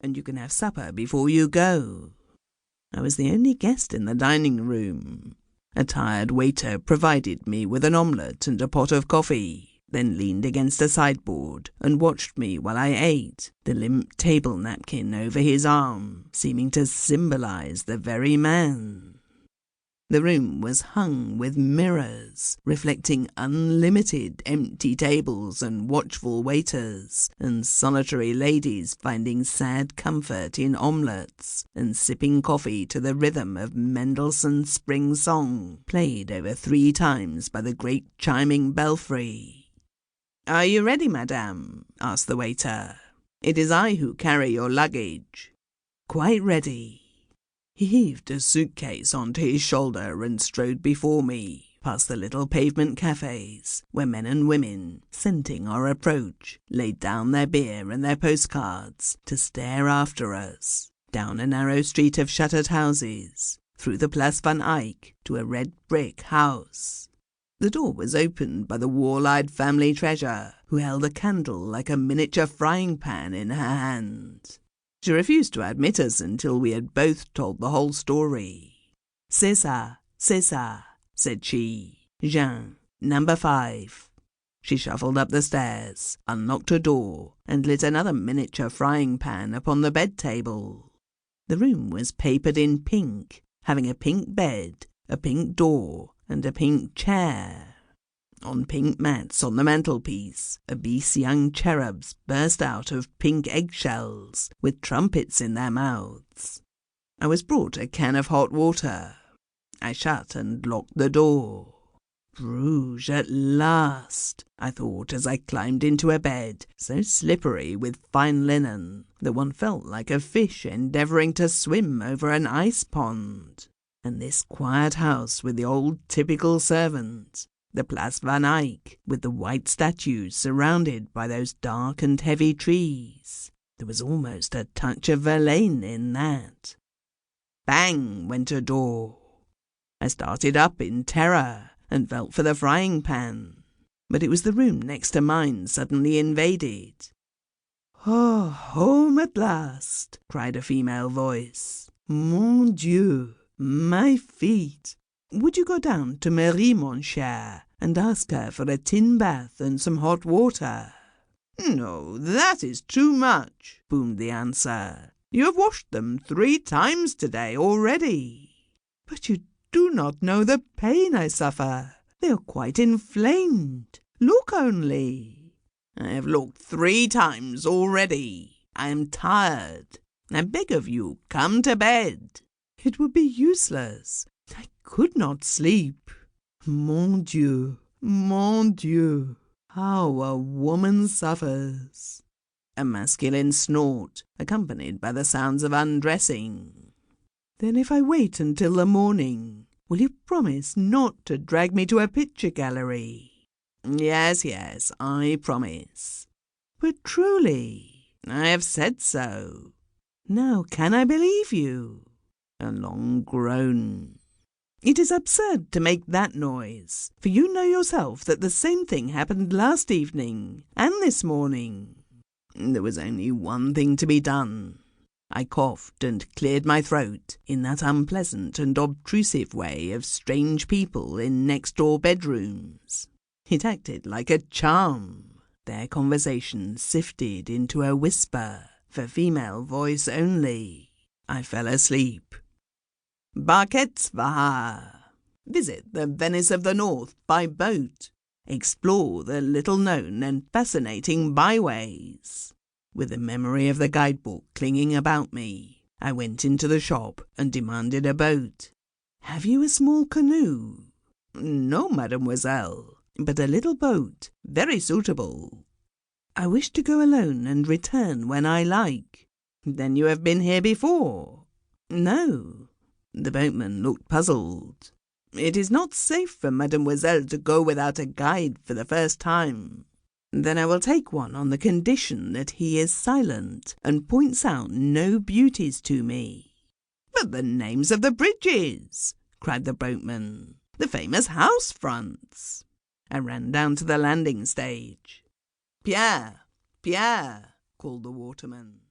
and you can have supper before you go." I was the only guest in the dining room. A tired waiter provided me with an omelette and a pot of coffee, then leaned against a sideboard and watched me while I ate, the limp table napkin over his arm, seeming to symbolize the very man. The room was hung with mirrors, reflecting unlimited empty tables and watchful waiters, and solitary ladies finding sad comfort in omelettes and sipping coffee to the rhythm of Mendelssohn's Spring Song, played over 3 times by the great chiming belfry. "Are you ready, madame?" asked the waiter. "It is I who carry your luggage." "Quite ready." He heaved a suitcase onto his shoulder and strode before me, past the little pavement cafes, where men and women, scenting our approach, laid down their beer and their postcards to stare after us, down a narrow street of shuttered houses, through the Place Van Eyck to a red brick house. The door was opened by the wall-eyed family treasure, who held a candle like a miniature frying pan in her hand. She refused to admit us until we had both told the whole story. C'est ça, said she. Jean, number 5. She shuffled up the stairs, unlocked a door, and lit another miniature frying pan upon the bed table. The room was papered in pink, having a pink bed, a pink door, and a pink chair. On pink mats on the mantelpiece, obese young cherubs burst out of pink eggshells, with trumpets in their mouths. I was brought a can of hot water. I shut and locked the door. Bruges at last, I thought as I climbed into a bed so slippery with fine linen that one felt like a fish endeavouring to swim over an ice pond. And this quiet house with the old typical servant, the Place Van Eyck, with the white statues surrounded by those dark and heavy trees. There was almost a touch of Verlaine in that. Bang went a door. I started up in terror and felt for the frying pan, but it was the room next to mine suddenly invaded. "Oh, home at last!" cried a female voice. "Mon Dieu, my feet! Would you go down to Marie, mon cher, and ask her for a tin bath and some hot water?" "No, that is too much," boomed the answer. "You have washed them 3 times today already." "But you do not know the pain I suffer. They are quite inflamed. Look only." "I have looked 3 times already. I am tired. I beg of you, come to bed." "It would be useless. I could not sleep. Mon Dieu, mon Dieu, how a woman suffers." A masculine snort, accompanied by the sounds of undressing. "Then if I wait until the morning, will you promise not to drag me to a picture gallery?" Yes, I promise." "But truly." "I have said so." "Now can I believe you?" A long groan. "It is absurd to make that noise, for you know yourself that the same thing happened last evening and this morning." There was only one thing to be done. I coughed and cleared my throat in that unpleasant and obtrusive way of strange people in next-door bedrooms. It acted like a charm. Their conversation sifted into a whisper, for female voice only. I fell asleep. Barketsvaha. Visit the Venice of the North by boat. Explore the little-known and fascinating byways. With the memory of the guidebook clinging about me, I went into the shop and demanded a boat. "Have you a small canoe?" "No, mademoiselle, but a little boat, very suitable." "I wish to go alone and return when I like." "Then you have been here before?" "No." The boatman looked puzzled. "It is not safe for mademoiselle to go without a guide for the first time." "Then I will take one on the condition that he is silent and points out no beauties to me." "But the names of the bridges!" cried the boatman. "The famous house fronts!" I ran down to the landing stage. "Pierre! Pierre!" called the waterman.